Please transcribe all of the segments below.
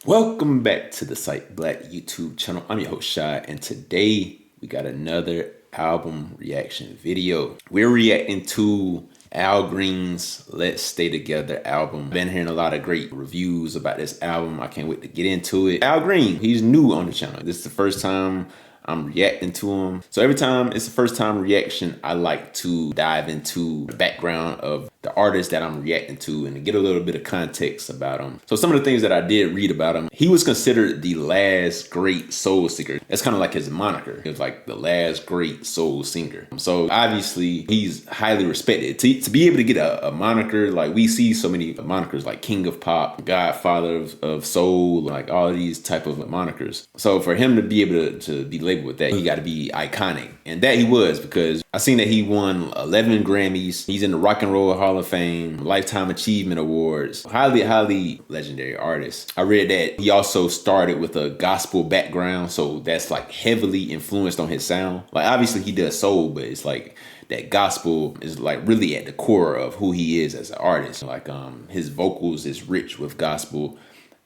Welcome back to the Site Black YouTube channel. I'm your host Shy, and today we got another album reaction video. We're reacting to Al Green's Let's Stay Together album. Been hearing a lot of great reviews about this album. I can't wait to get into it. Al Green, he's new on the channel. This is the first time I'm reacting to him. So every time it's the first time reaction, I like to dive into the background of the artist that I'm reacting to and to get a little bit of context about him. So some of the things that I did read about him, he was considered the last great soul singer. That's kind of like his moniker. It was like the last great soul singer. So obviously he's highly respected. To be able to get a moniker, like we see so many monikers like King of Pop, Godfather of Soul, like all of these type of monikers. So for him to be able to be labeled with that, he got to be iconic. And that he was, because I seen that he won 11 Grammys. He's in the Rock and Roll Hall of Fame, Lifetime Achievement Awards. Highly legendary artist. I read that he also started with a gospel background, so that's like heavily influenced on his sound. Like obviously he does soul, but it's like that gospel is like really at the core of who he is as an artist. Like his vocals is rich with gospel.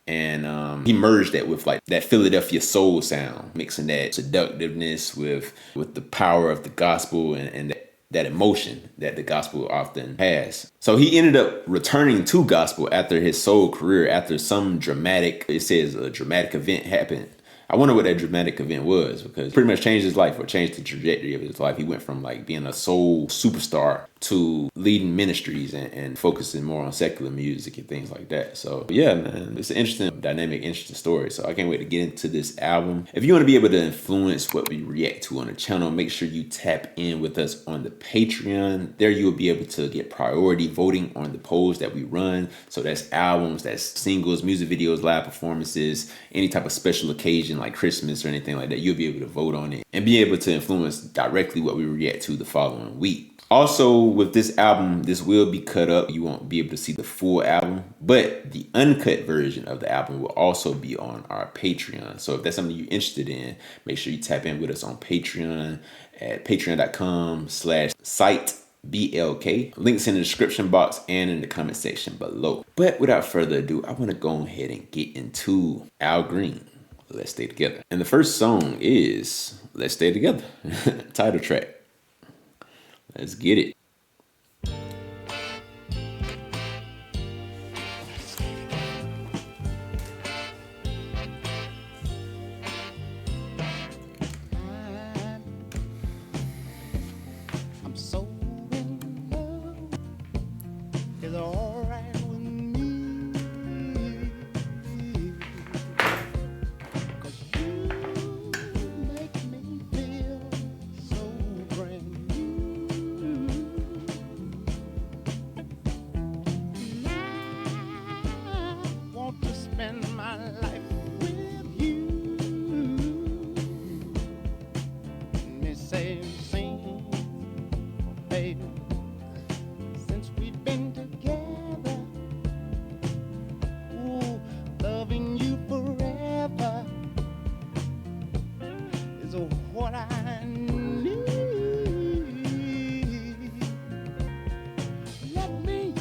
And he merged that with like that Philadelphia soul sound, mixing that seductiveness with the power of the gospel and that emotion that the gospel often has. So he ended up returning to gospel after his soul career, after some dramatic, it says a dramatic event happened. I wonder what that dramatic event was, because it pretty much changed his life, or changed the trajectory of his life. He went from like being a soul superstar to leading ministries and focusing more on secular music and things like that. So yeah, man, it's an interesting dynamic, interesting story. So I can't wait to get into this album. If you want to be able to influence what we react to on the channel, make sure you tap in with us on the Patreon. There you will be able to get priority voting on the polls that we run. So that's albums, that's singles, music videos, live performances, any type of special occasion like Christmas or anything like that. You'll be able to vote on it and be able to influence directly what we react to the following week. Also, with this album, this will be cut up. You won't be able to see the full album, but the uncut version of the album will also be on our Patreon. So if that's something you're interested in, make sure you tap in with us on Patreon at patreon.com/siteblk. Links in the description box and in the comment section below. But without further ado, I want to go ahead and get into Al Green, Let's Stay Together. And the first song is Let's Stay Together, title track. Let's get it. I'm so in love. Is it all right with me? 'Cause you make me feel so brand new. I want to spend my life with you. Me say, sing, baby. Since we've been together, ooh, loving you forever is what I need. Let me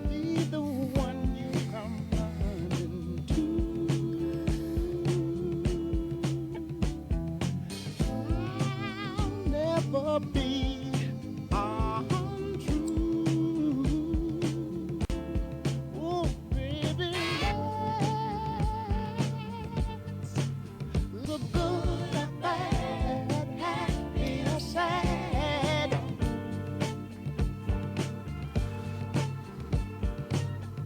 be the one you come running to. I'll never be untrue. Oh, baby, the good, the bad, happy or sad.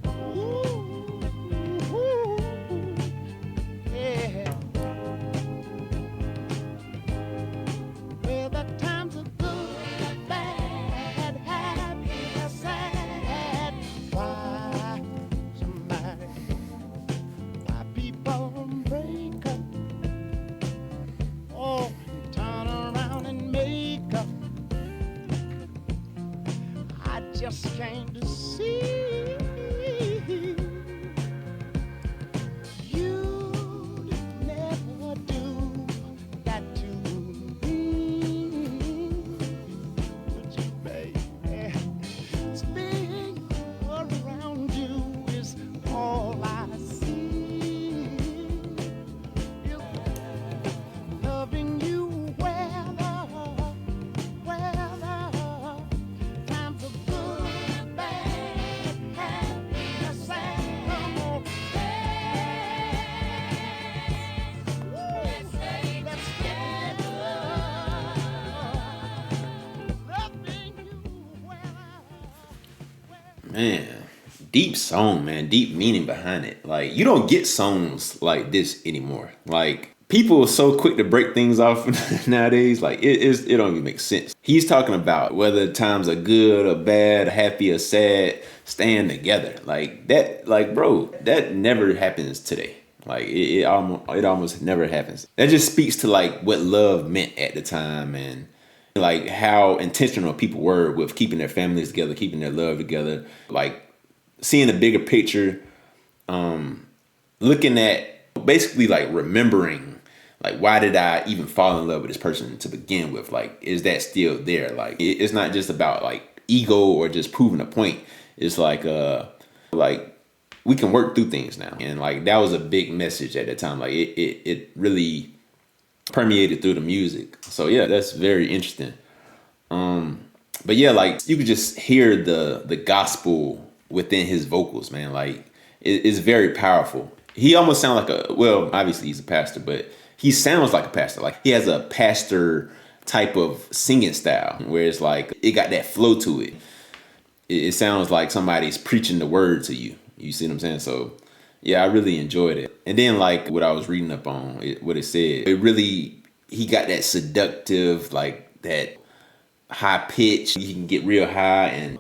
Ooh, yeah. Well, the times are good. Man, deep song, man, deep meaning behind it. Like you don't get songs like this anymore. Like people are so quick to break things off nowadays. Like it don't even make sense. He's talking about whether times are good or bad, happy or sad, staying together. Like that, like bro, that never happens today. Like it almost never happens. That just speaks to like what love meant at the time and like how intentional people were with keeping their families together, keeping their love together, like seeing the bigger picture, looking at basically like remembering like why did I even fall in love with this person to begin with? Like, is that still there? Like it's not just about like ego or just proving a point. It's like we can work through things now. And like that was a big message at the time. Like it really permeated through the music. So yeah, that's very interesting. But yeah, like you could just hear the gospel within his vocals, man. Like it's very powerful. He almost sounds like well, obviously he's a pastor, but he sounds like a pastor. Like he has a pastor type of singing style where it's like it got that flow to it. It sounds like somebody's preaching the word to you. You see what I'm saying? So yeah, I really enjoyed it. And then like what I was reading up on what it said, it really he got that seductive like that high pitch. He can get real high and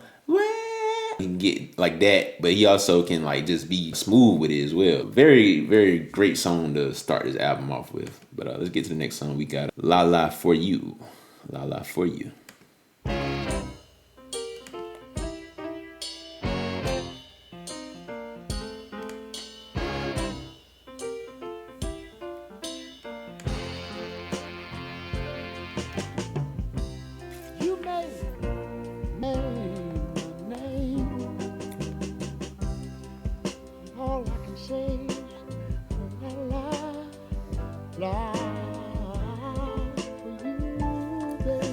he can get like that, but he also can like just be smooth with it as well. Very, very great song to start this album off with. But let's get to the next song. We got La La For You. La La For You. You made my name. All I can say is la la la for you, baby.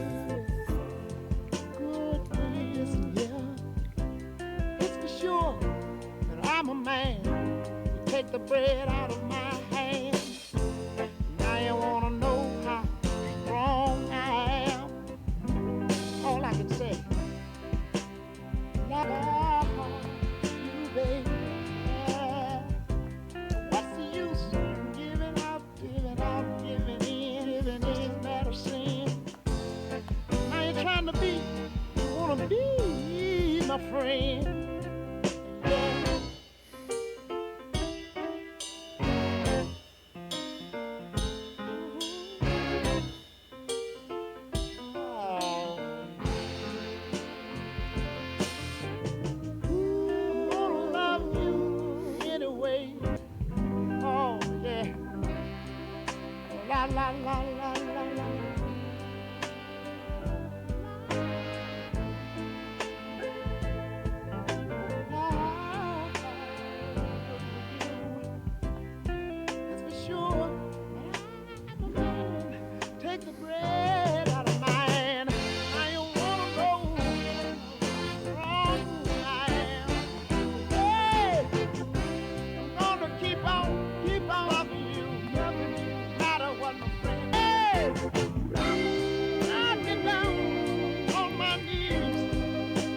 Good ways, yeah. It's for sure that I'm a man. You take the bread out of my hand. Now you wanna know how strong I am. All I can say, la la, you baby. What's the use giving up, giving in medicine? I ain't trying to be, you wanna be my friend. Yeah. Oh. I'm gonna love you anyway. Oh yeah. La la la la la la. That's for sure. I'm a man. Take the bread out of mine. I don't wanna know how strong I am. Hey, I'm gonna keep on loving you. No matter what my friend. Hey, I've been down on my knees.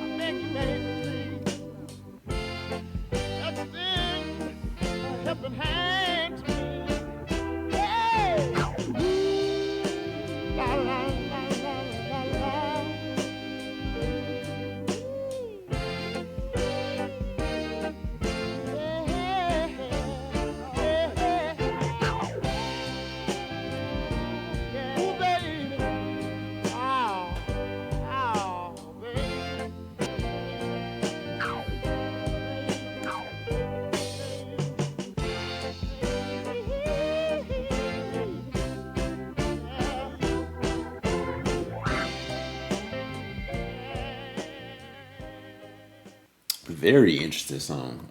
I beg you, baby, please. Extend a helping hand to me. Hey, la la la la la la. Ooh, baby. Oh, oh, baby. Very interesting song.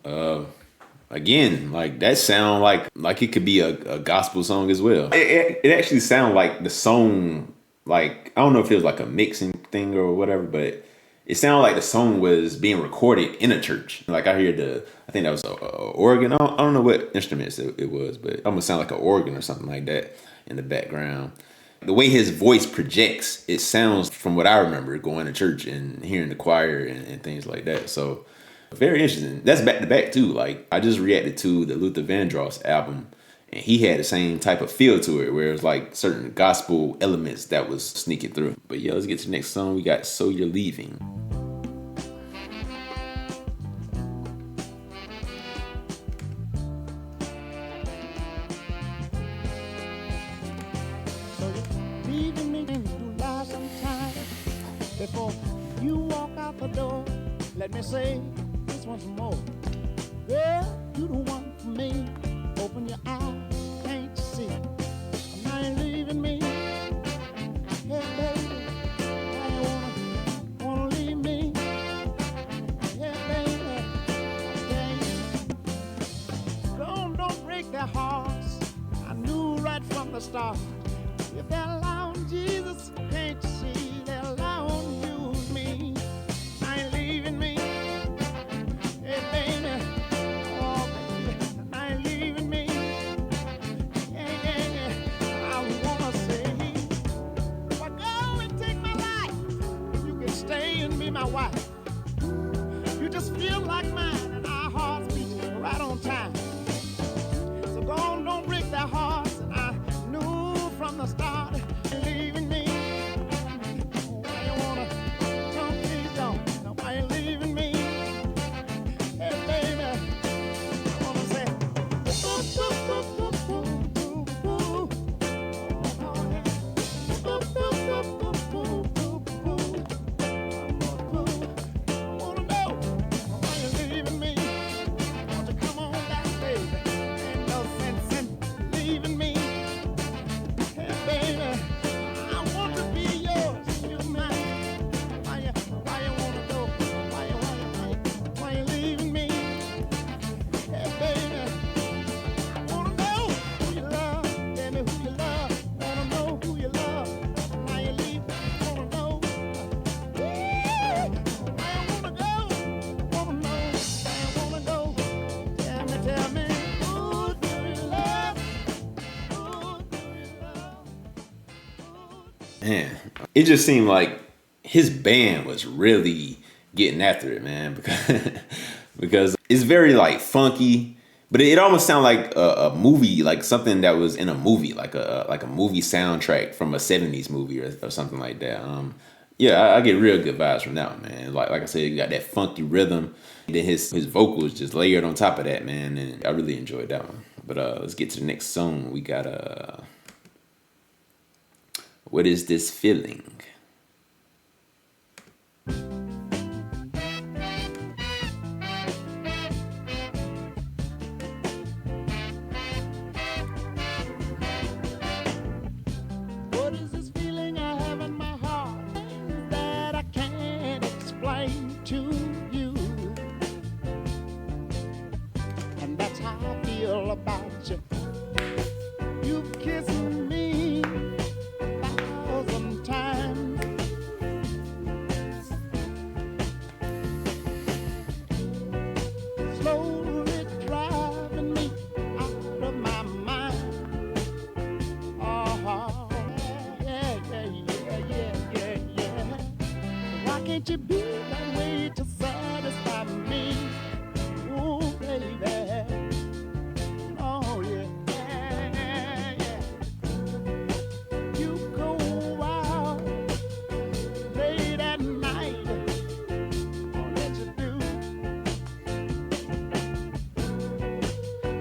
Again, like that sound like it could be a gospel song as well. It actually sounded like the song, like I don't know if it was like a mixing thing or whatever, but it sounded like the song was being recorded in a church. Like I think that was a organ. I don't know what instruments it was, but it almost sounded like an organ or something like that in the background. The way his voice projects, it sounds from what I remember going to church and hearing the choir and things like that. So Very interesting. That's back to back too. Like I just reacted to the Luther Vandross album, and he had the same type of feel to it, where it was like certain gospel elements that was sneaking through. But yeah, let's get to the next song. We got "So You're Leaving." So you're leaving me and you lie sometime. Before you walk out the door, let me say this once more. Girl, you the one for me. Open your eyes, can't you see? Now you're leaving me. Hey, baby, why you wanna leave me? Yeah, baby, okay. Don't break their hearts. I knew right from the start. If they're allowing Jesus, can't you see they're allowing you and me? I ain't leaving me. Hey, baby. Oh, baby. I ain't leaving me. Yeah, yeah, yeah. I wanna say, why go and take my life? You can stay and be my wife. You just feel like mine, and our hearts beat right on time. So go on, don't break their hearts. And I knew from the start, you're leaving me. Why you wanna? Don't, please don't. Now, why you leaving me? Hey, baby, I wanna say, ooh, ooh, ooh, ooh, ooh, ooh. Oh, yeah. Ooh, ooh, ooh, ooh, ooh, ooh, ooh. I wanna know why you leaving me. Won't you come on back, baby? Ain't no sense in leaving me. Hey, baby, I want to be yours, you're mine. Why you wanna go? Why you leaving me? Hey, baby, I wanna know who you love, baby, who you love. Wanna know who you love. Why you leave? Wanna know. Why you wanna go? Wanna know. Why you wanna go? Tell me, who do you love? Who do you love? Man, it just seemed like his band was really getting after it, man, because it's very like funky, but it almost sounded like a movie, like something that was in a movie, like a movie soundtrack from a '70s movie or something like that. Yeah, I get real good vibes from that one, man. Like I said, you got that funky rhythm. Then his vocals just layered on top of that, man, and I really enjoyed that one. But let's get to the next song. We got "What Is This Feeling?" What is this feeling I have in my heart that I can't explain to you? And that's how I feel about you. You've kissed me 1,000 times. Slowly driving me out of my mind. Oh, yeah, yeah, yeah, yeah, yeah, yeah. Why can't you be that way to satisfy me? Ooh, baby. Oh, yeah, yeah, yeah. You go out late at night. All that you do.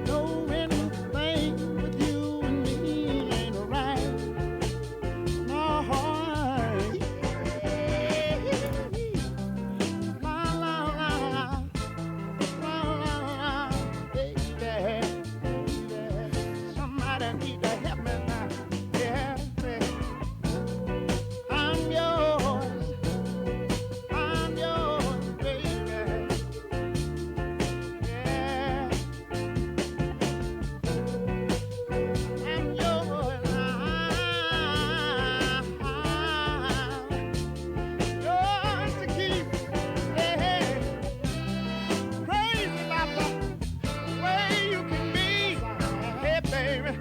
Know anything with you and me ain't right. No, la la la la, baby, somebody need to help me now. Yeah, baby. I'm yours, baby. Yeah, I'm yours. Yours to keep. Yeah, crazy about the way you can be. Hey, baby.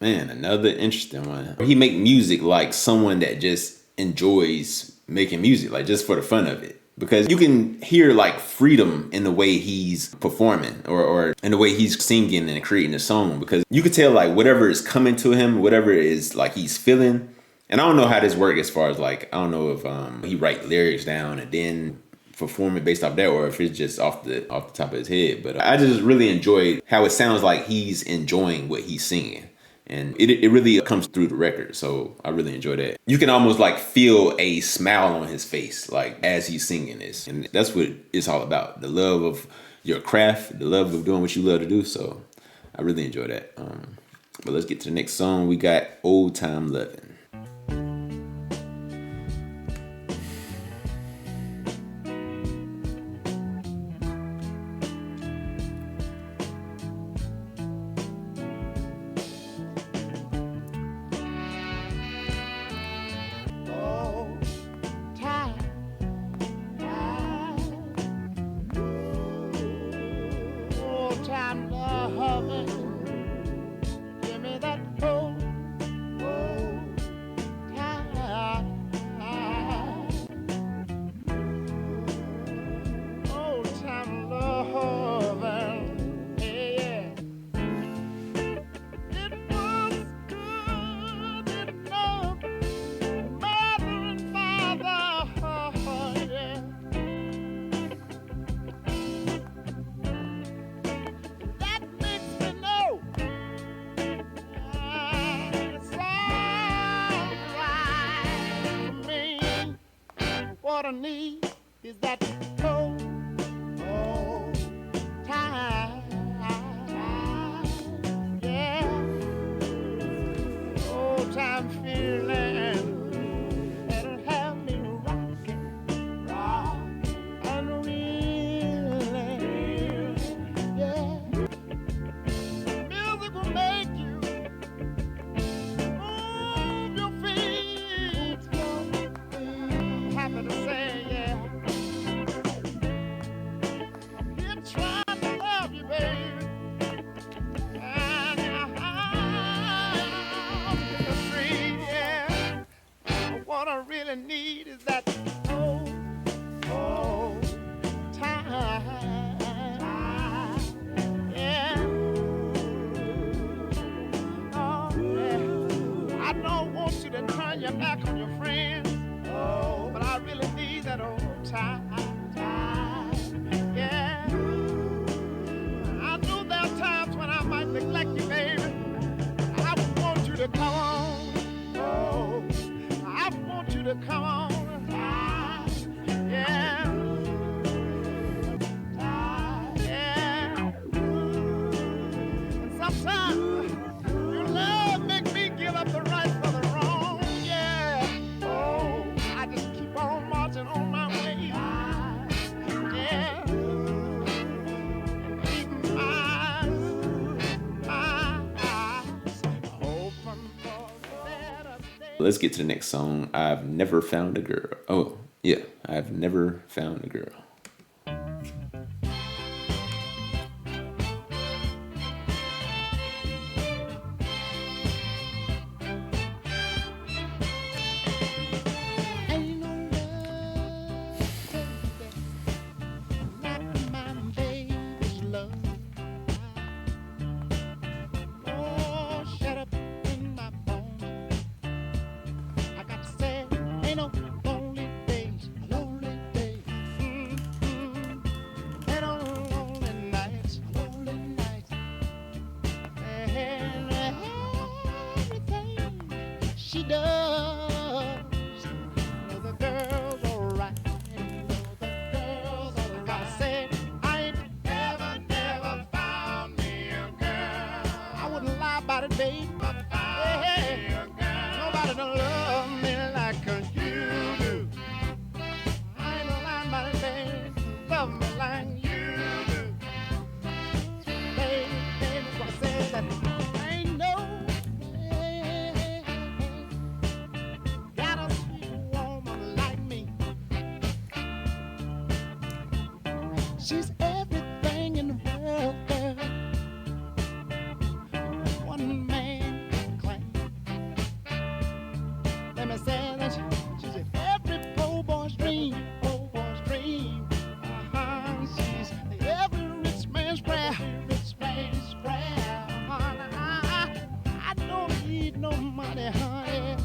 Man, another interesting one. He make music like someone that just enjoys making music, like just for the fun of it. Because you can hear like freedom in the way he's performing or in the way he's singing and creating a song. Because you could tell like whatever is coming to him, whatever is like he's feeling. And I don't know how this works as far as like, I don't know if he write lyrics down and then perform it based off that, or if it's just off the top of his head. But I just really enjoyed how it sounds like he's enjoying what he's singing. And it really comes through the record. So I really enjoy that. You can almost like feel a smile on his face, like as he's singing this. And that's what it's all about. The love of your craft, the love of doing what you love to do. So I really enjoy that. But let's get to the next song. We got Old Time Lovin'. Oh, time, oh, time loving. Give me that old, old time. Old time loving. Yeah, yeah. It was good enough. Mother and father, yeah. That makes me know it's alright for me. What I need is that cold, old time, yeah. Old time feeling that'll have me rocking, rock and reeling, yeah. Music will make you move your feet. Happy to say, yeah. I'm here trying to love you, baby. And I'm free, yeah. What I really need is that old, old time. Yeah. Oh, yeah. I don't want you to turn your back on your friends. Oh, but I really need that old time. Yeah. I know there are times when I might neglect you, baby. I want you to come on. Oh, I want you to come on. Yeah. Yeah. And sometimes your love make me give up the right for the wrong. Yeah. Oh, I just keep on marching on my way. Yeah. Keep my eyes open for the better days. Let's get to the next song. I've Never Found a Girl. Oh, yeah. I've Never Found a Girl. Ain't no love, baby, like my baby's love. Oh, shut up in my bones. I got to say, ain't no lonely days, lonely days. Ain't no lonely nights, lonely nights. And everything she does. Know the girl's alright. Know the girl's alright. I gotta say, I ain't never found me a girl. I wouldn't lie about it, babe. Hey, nobody done love me like you do. I ain't no lie about it, babe. Love me like you do. Baby, baby, so I said that I ain't no got a sweet woman like me. She's everything in the world, girl. One man She said, every poor boy's dream, poor boy's dream. She's every rich man's prayer, rich man's prayer. I don't need no money, honey.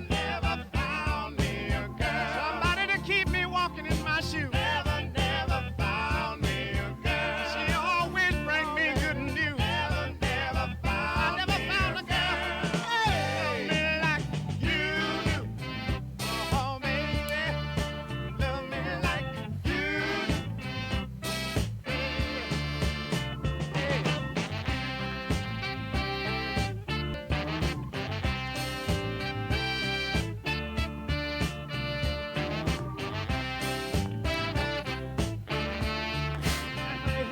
Never found me a girl. Somebody to keep me walking in my shoes. Never found me a girl. She always bring me good news. Never found I never found a girl. Hey, love me like you do. Oh, baby, love me like you do. Hey.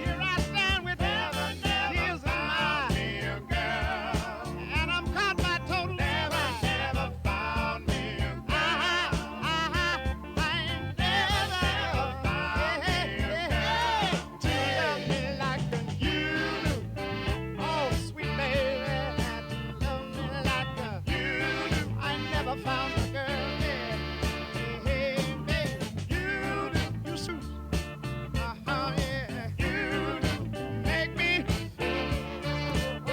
Here I stand with tears in my eyes, and I'm caught by total surprise. Never found me a girl. I ain't never found me a girl to love me like you do. Oh, sweet baby, to love me like you do. I never found a girl, yeah. Hey, baby, you do. You suit. Yeah, you do make me feel oh,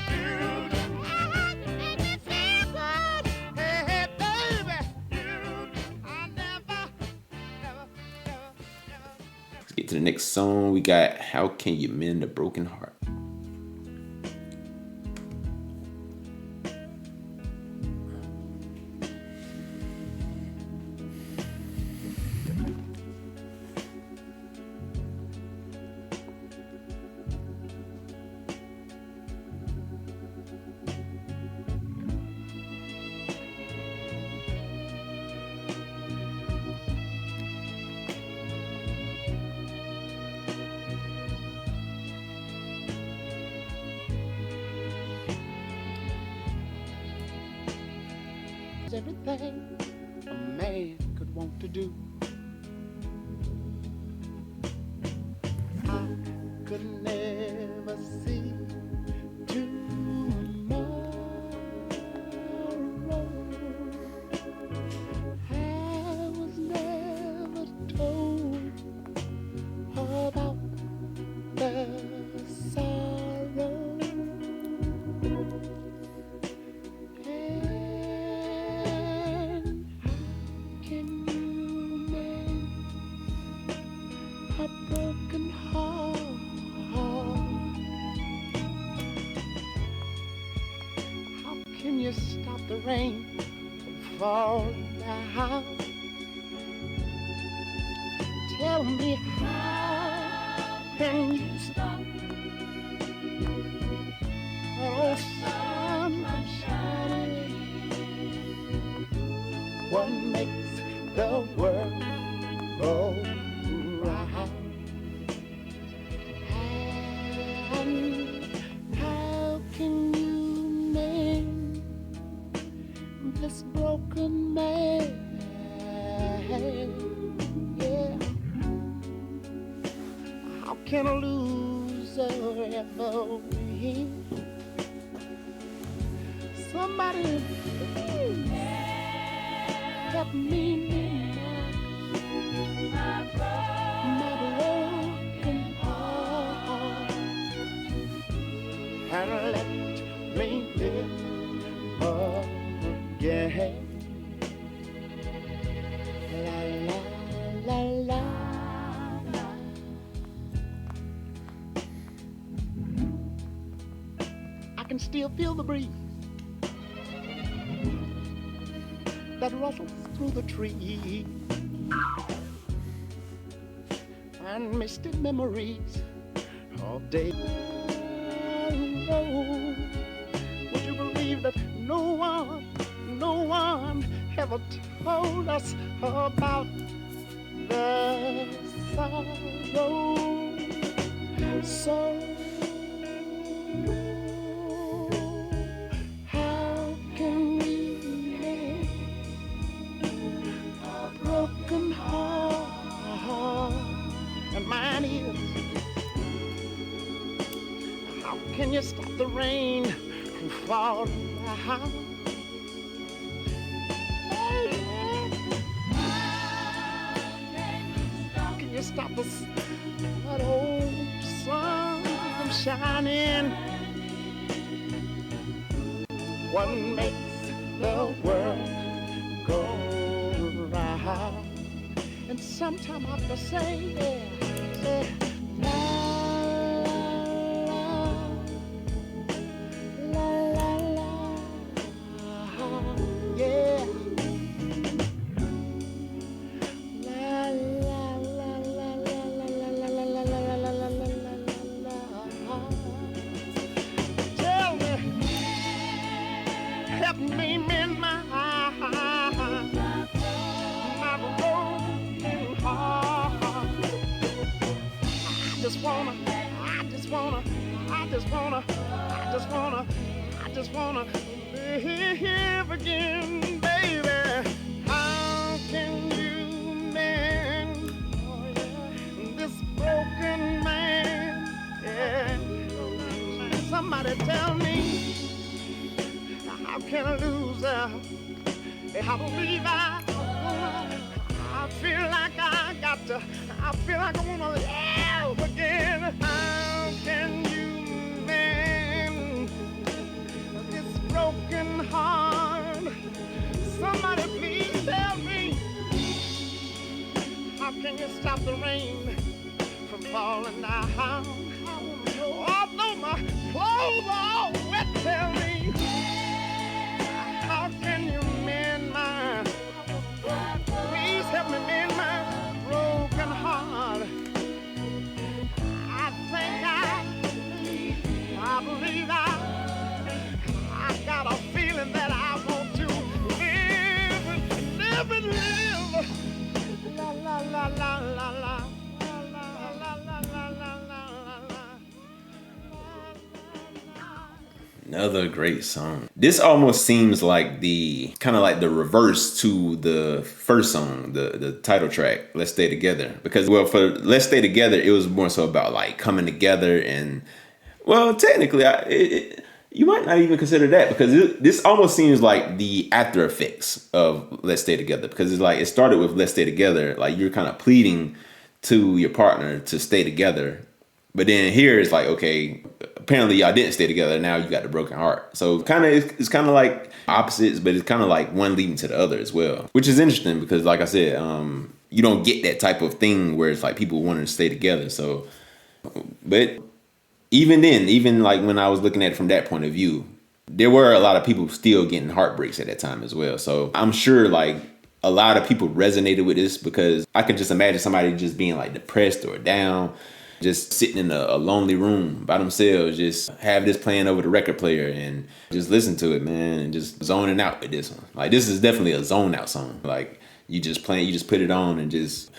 you do. You make me feel good. Hey, baby, you do. I never. Let's get to the next song. We got How Can You Mend a Broken Heart? Everything a man could want to do, I could never see tomorrow. I was never told about the sorrow. Can you mend a broken heart? How can you stop the rain from falling down? Tell me, how can you stop oh sun from shining? What makes the world go round? And how can you mend this broken man? Yeah. How can a loser ever win? Somebody please help me mend my broken heart and let me live again. La la la la. I can still feel the breeze that rustles through the trees and misty memories of days. Oh, would you believe that no one ever told us about the sorrow? So how can we mend a broken heart? And mine is, how can you stop the rain from falling down? stop that old sun from shining? What makes the world go round? And sometimes I have to say, yeah, say, la, la, la, la, la, yeah. La, la, la, la, la, la, la, la, la, la, la, la, la, la. Tell me, help me mend my broken heart. I just wanna live again, baby. How can you mend this broken man? Yeah. Somebody tell me, how can a loser? I believe I feel like I feel like I wanna live again. How can you mend this broken heart? Somebody please tell me, how can you stop the rain from falling down? Although my clothes are all wet, tell me, how can you mend my, please help me mend my broken heart. I believe I got a feeling that I want to live and live. La la la la la la. Another great song. This almost seems like the kind of like the reverse to the first song, the title track, "Let's Stay Together." Because well, for "Let's Stay Together," it was more so about like coming together and well, technically, you might not even consider that because this almost seems like the after effects of "Let's Stay Together" because it's like it started with "Let's Stay Together," like you're kind of pleading to your partner to stay together, but then here it's like okay, apparently y'all didn't stay together. Now you got the broken heart. So kind of it's kind of like opposites, but it's kind of like one leading to the other as well, which is interesting because like I said, you don't get that type of thing where it's like people wanting to stay together. So, but even then, even like when I was looking at it from that point of view, there were a lot of people still getting heartbreaks at that time as well. So I'm sure like a lot of people resonated with this because I could just imagine somebody just being like depressed or down, just sitting in a lonely room by themselves, just have this playing over the record player and just listen to it, man, and just zoning out with this one. Like this is definitely a zone out song. Like you just put it on and just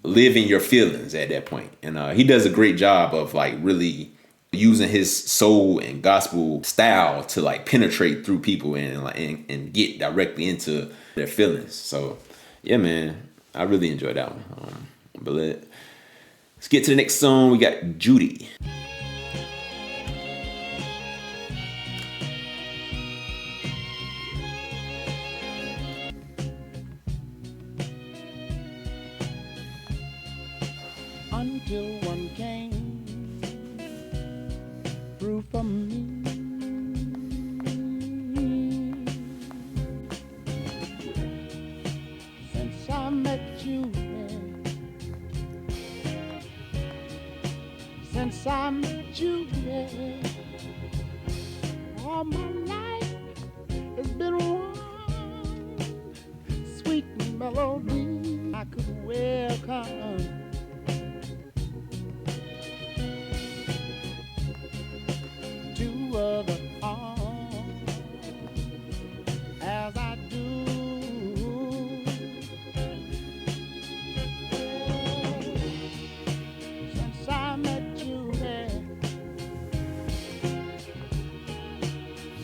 live in your feelings at that point. And he does a great job of like really using his soul and gospel style to like penetrate through people and like and get directly into their feelings. So yeah, man, I really enjoyed that one. But let's get to the next song. We got Judy. Until one came through for me. Since I met you, since I met you, all my life has been one sweet melody. I could welcome to other arms as I do. Since I met you,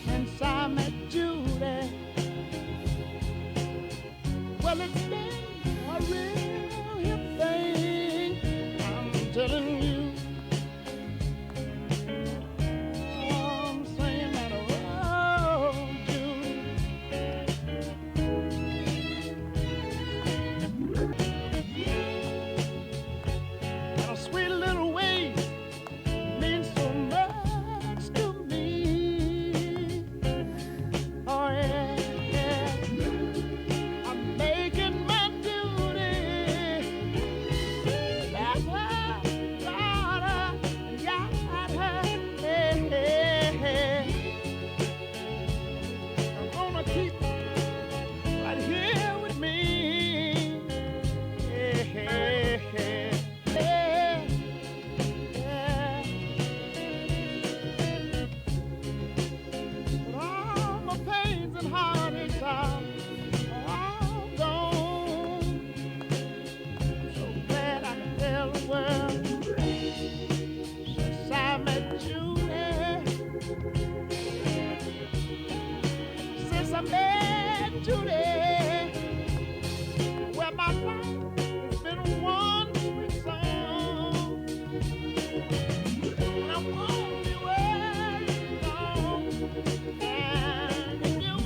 since I met you, well, it's been a real hip thing, I'm telling you. since I met Judy, well, my life has been one sweet song. And I won't be worried long. And if you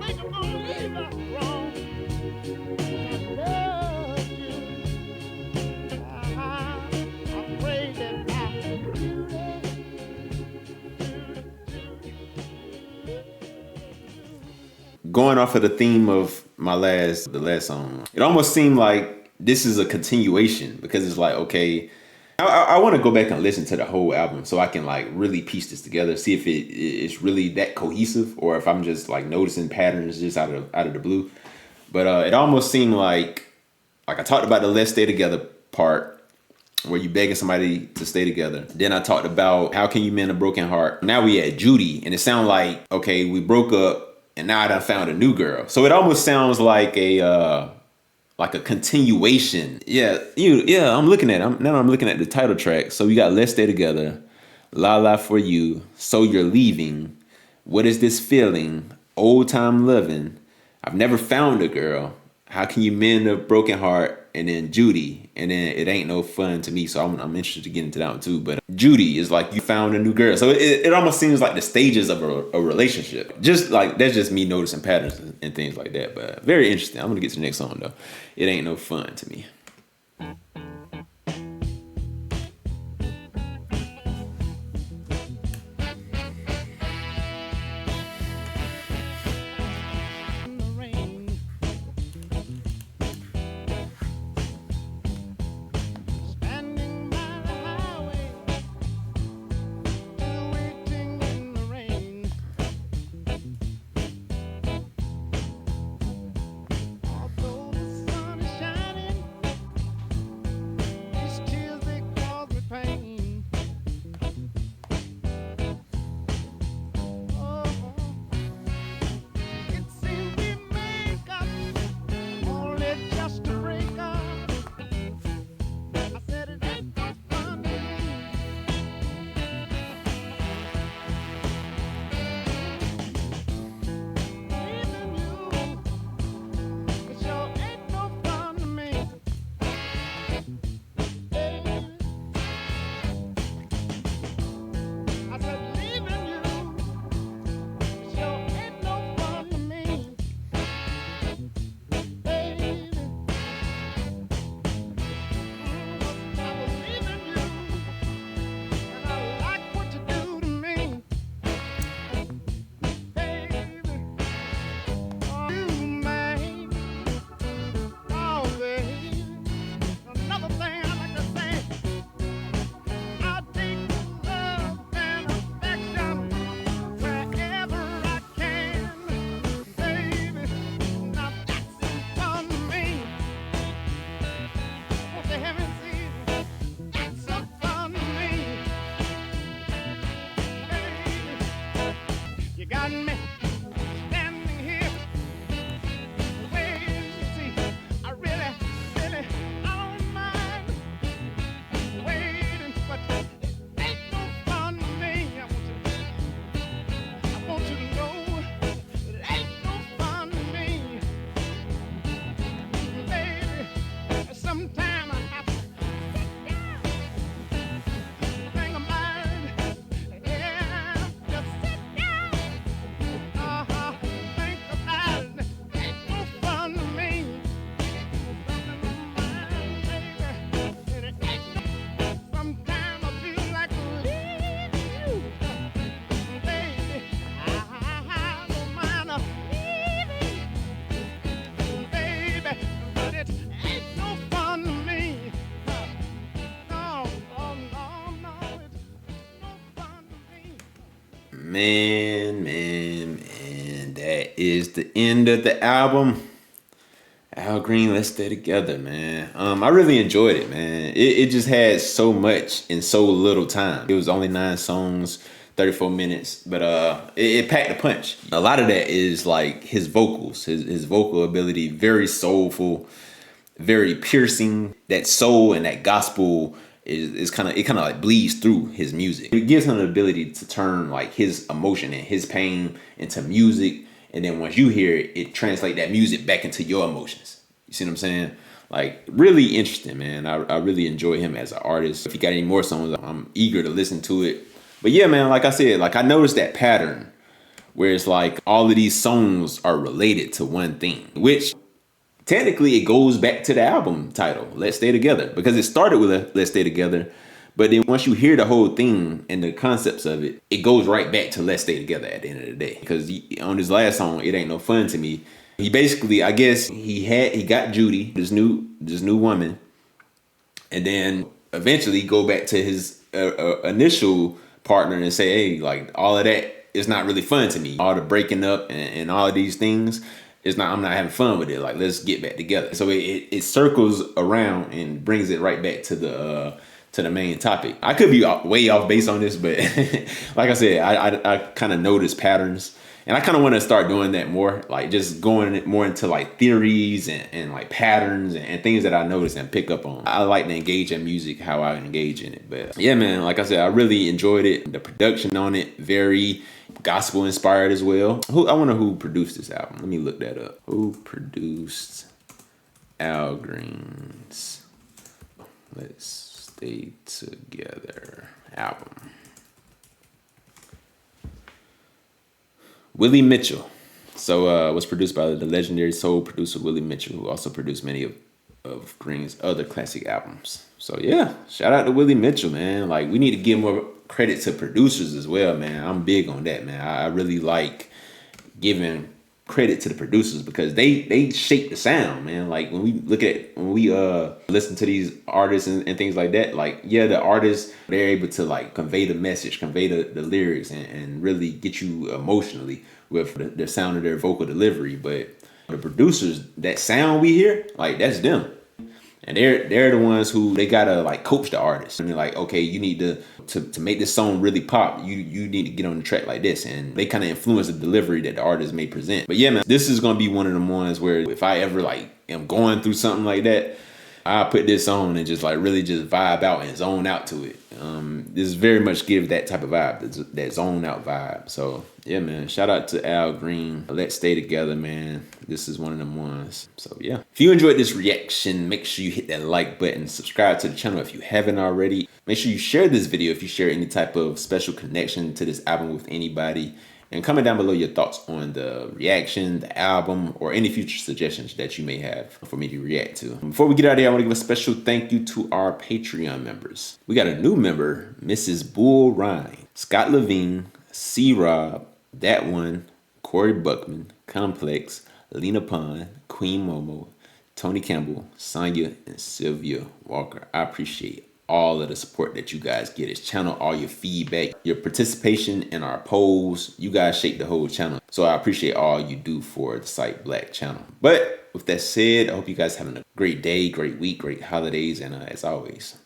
think I'm gonna leave us wrong, I love you. I pray that I Going off of the theme of the last song, it almost seemed like this is a continuation because it's like, okay, I want to go back and listen to the whole album so I can like really piece this together, see if it's really that cohesive or if I'm just like noticing patterns just out of the blue. But it almost seemed like I talked about the "Let's Stay Together" part where you begging somebody to stay together. Then I talked about how can you mend a broken heart. Now we at Judy, and it sounded like, okay, we broke up and now I done found a new girl. So it almost sounds like a continuation. Yeah, I'm looking at the title track. So we got "Let's Stay Together," "La La for You," "So You're Leaving," "What Is This Feeling," "Old Time Loving," "I've Never Found a Girl," "How Can You Mend a Broken Heart," and then Judy, and then "It Ain't No Fun to Me." So I'm interested to get into that one too. But Judy is like you found a new girl. So it almost seems like the stages of a relationship. Just like that's just me noticing patterns and things like that. But very interesting. I'm gonna get to the next song though. "It Ain't No Fun to Me." Man, that is the end of the album. Al Green, "Let's Stay Together," man. I really enjoyed it, man. It just had so much in so little time. It was only 9 songs, 34 minutes, but it packed a punch. A lot of that is like his vocals, his vocal ability, very soulful, very piercing. That soul and that gospel is kind of like bleeds through his music. It gives him the ability to turn like his emotion and his pain into music and then once you hear it, it translates that music back into your emotions. You see what I'm saying? Like, really interesting, man. I really enjoy him as an artist. If he got any more songs, I'm eager to listen to it. But yeah, man, like I said, like I noticed that pattern where it's like all of these songs are related to one thing, which technically it goes back to the album title, Let's Stay Together, because it started with a Let's Stay Together. But then once you hear the whole thing and the concepts of it, it goes right back to Let's Stay Together at the end of the day. Because on his last song, It Ain't No Fun to Me, he basically, I guess he got Judy, this new woman, and then eventually go back to his initial partner and say, hey, like all of that is not really fun to me. All the breaking up and all of these things, I'm not having fun with it. Like, let's get back together. So it circles around and brings it right back to the main topic. I could be way off base on this, but like I said, I kind of notice patterns. And I kind of want to start doing that more, like just going more into like theories and like patterns and things that I notice and pick up on. I like to engage in music how I engage in it. But yeah, man, like I said, I really enjoyed it. The production on it, very gospel inspired as well. I wonder who produced this album. Let me look that up. Who produced Al Green's Let's Stay Together album? Willie Mitchell. So it was produced by the legendary soul producer Willie Mitchell, who also produced many of Green's other classic albums. So yeah, shout out to Willie Mitchell, man. Like, we need to give more credit to producers as well, man. I'm big on that, man. I really like giving credit to the producers because they shape the sound, man. Like when we listen to these artists and things like that, like, yeah, the artists, they're able to like convey the message, convey the lyrics and really get you emotionally with the sound of their vocal delivery. But the producers, that sound we hear, like, that's them. And they're the ones who they gotta like coach the artist. And they're like, okay, you need to make this song really pop. You need to get on the track like this. And they kind of influence the delivery that the artist may present. But yeah, man, this is gonna be one of the ones where if I ever like am going through something like that, I put this on and just like really just vibe out and zone out to it. This very much gives that type of vibe, that zone out vibe. So yeah, man, shout out to Al Green. Let's Stay Together, man. This is one of them ones. So yeah, if you enjoyed this reaction, make sure you hit that like button, subscribe to the channel if you haven't already. Make sure you share this video if you share any type of special connection to this album with anybody. And comment down below your thoughts on the reaction, the album, or any future suggestions that you may have for me to react to. Before we get out of here, I want to give a special thank you to our Patreon members. We got a new member, Mrs. Bull Ryan, Scott Levine, C-Rob, That One, Corey Buckman, Complex, Lena Pond, Queen Momo, Tony Campbell, Sonia, and Sylvia Walker. I appreciate all of the support that you guys get this channel, all your feedback, your participation in our polls. You guys shape the whole channel. So I appreciate all you do for the Site Black channel. But with that said, I hope you guys having a great day, great week, great holidays, and as always,